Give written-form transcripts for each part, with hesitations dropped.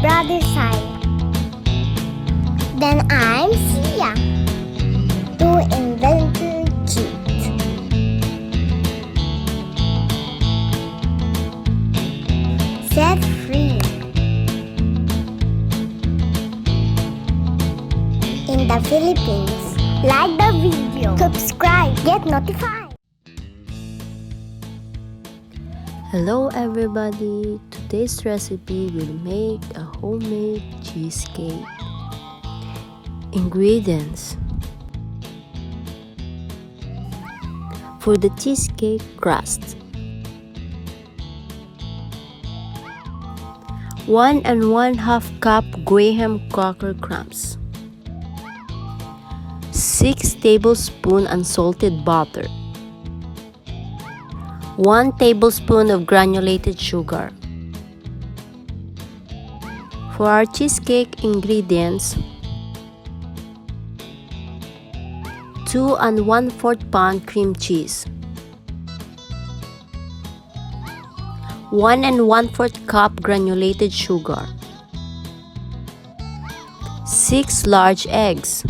brother's side. Then I'm Sia, to investigate. Set free. In the Philippines. Like the video, subscribe, get notified. Hello everybody! Today's recipe will make a homemade cheesecake. Ingredients: for the cheesecake crust, 1 1/2 cup graham cracker crumbs, 6 tablespoons unsalted butter, 1 tablespoon of granulated sugar. For our cheesecake ingredients, 2 1/4 pound cream cheese, 1 1/4 cup granulated sugar, 6 large eggs,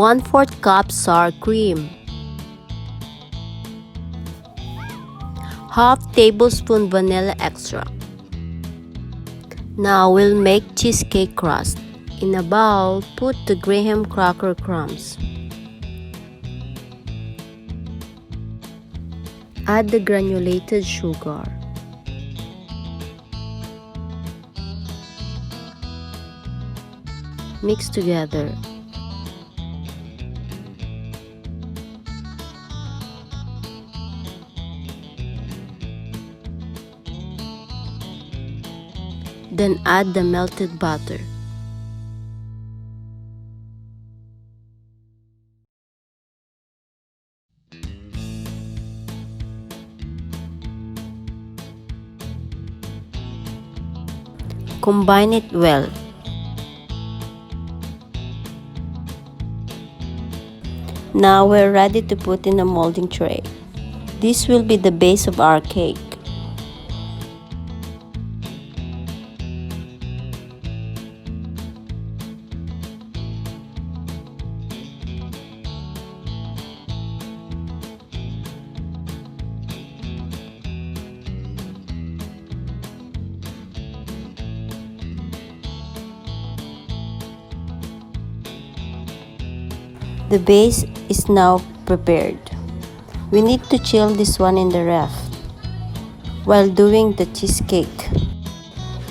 1/4 cup sour cream, half tablespoon vanilla extract. Now we'll make cheesecake crust. In a bowl, put the graham cracker crumbs. Add the granulated sugar. Mix together. Then add the melted butter. Combine it well. Now we're ready to put in a molding tray. This will be the base of our cake. The base is now prepared. We need to chill this one in the ref while doing the cheesecake.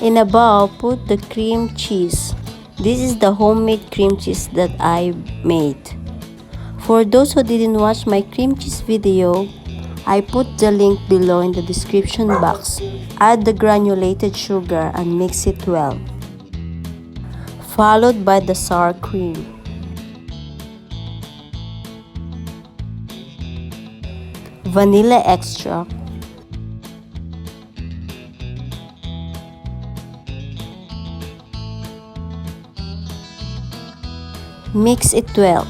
In a bowl, put the cream cheese. This is the homemade cream cheese that I made. For those who didn't watch my cream cheese video, I put the link below in the description box. Add the granulated sugar and mix it well, followed by the sour cream. Vanilla extract, mix it well.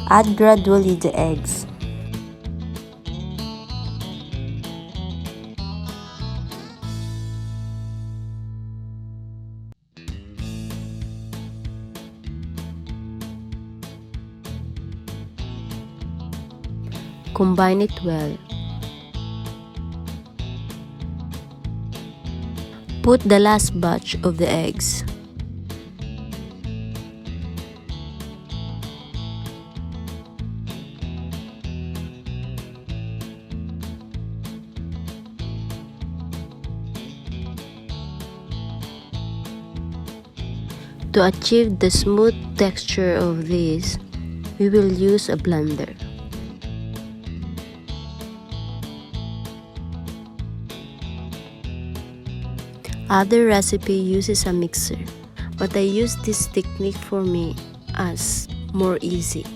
Add gradually the eggs. Combine it well. Put the last batch of the eggs. To achieve the smooth texture of this, we will use a blender. Other recipe uses a mixer, but I use this technique for me as more easy.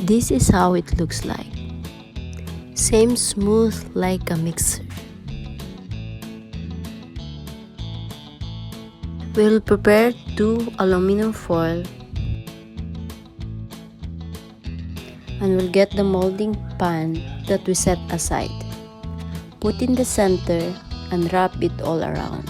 This is how it looks like. Same smooth like a mixer. We'll prepare 2 aluminum foil and we'll get the molding pan that we set aside. Put in the center and wrap it all around.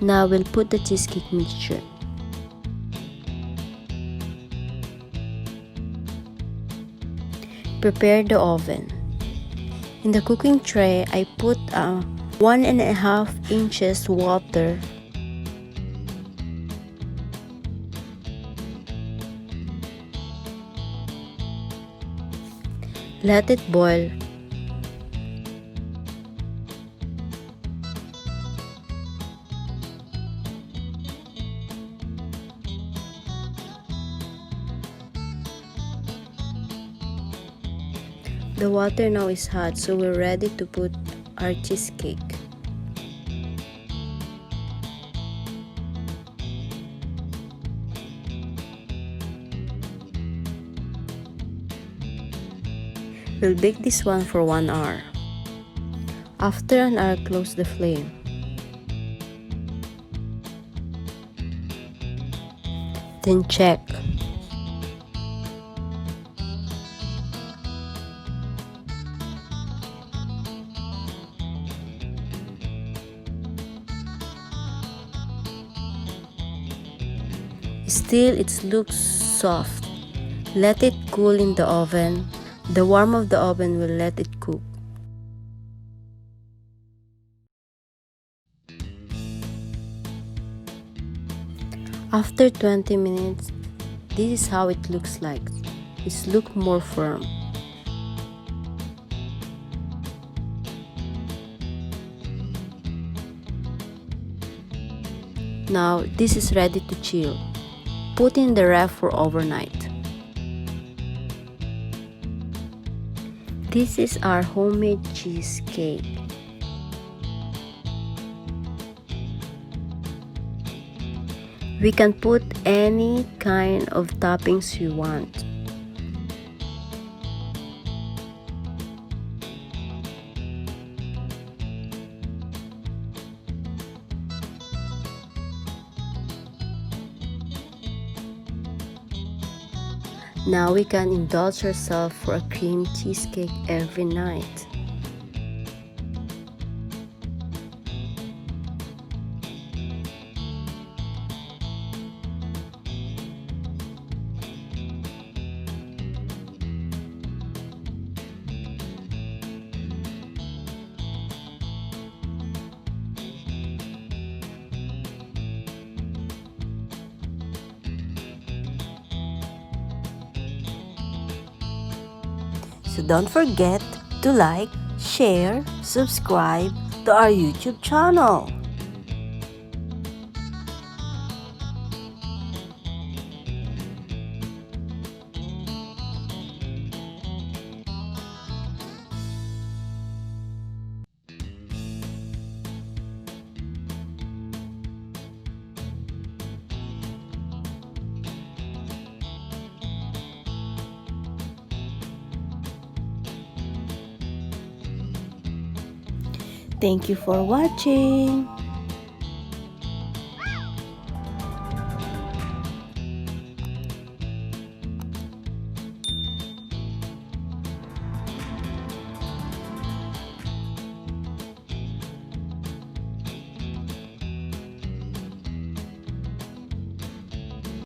Now we'll put the cheesecake mixture. Prepare the oven. In the cooking tray, I put 1.5 inches water. Let it boil. The water now is hot, so we're ready to put our cheesecake. We'll bake this one for 1 hour. After an hour, close the flame. Then check. Still, it looks soft. Let it cool in the oven. The warmth of the oven will let it cook. After 20 minutes, this is how it looks like. It looks more firm. Now, this is ready to chill. Put in the ref for overnight. This is our homemade cheesecake. We can put any kind of toppings you want. Now we can indulge ourselves for a cream cheesecake every night. So don't forget to like, share, subscribe to our YouTube channel. Thank you for watching.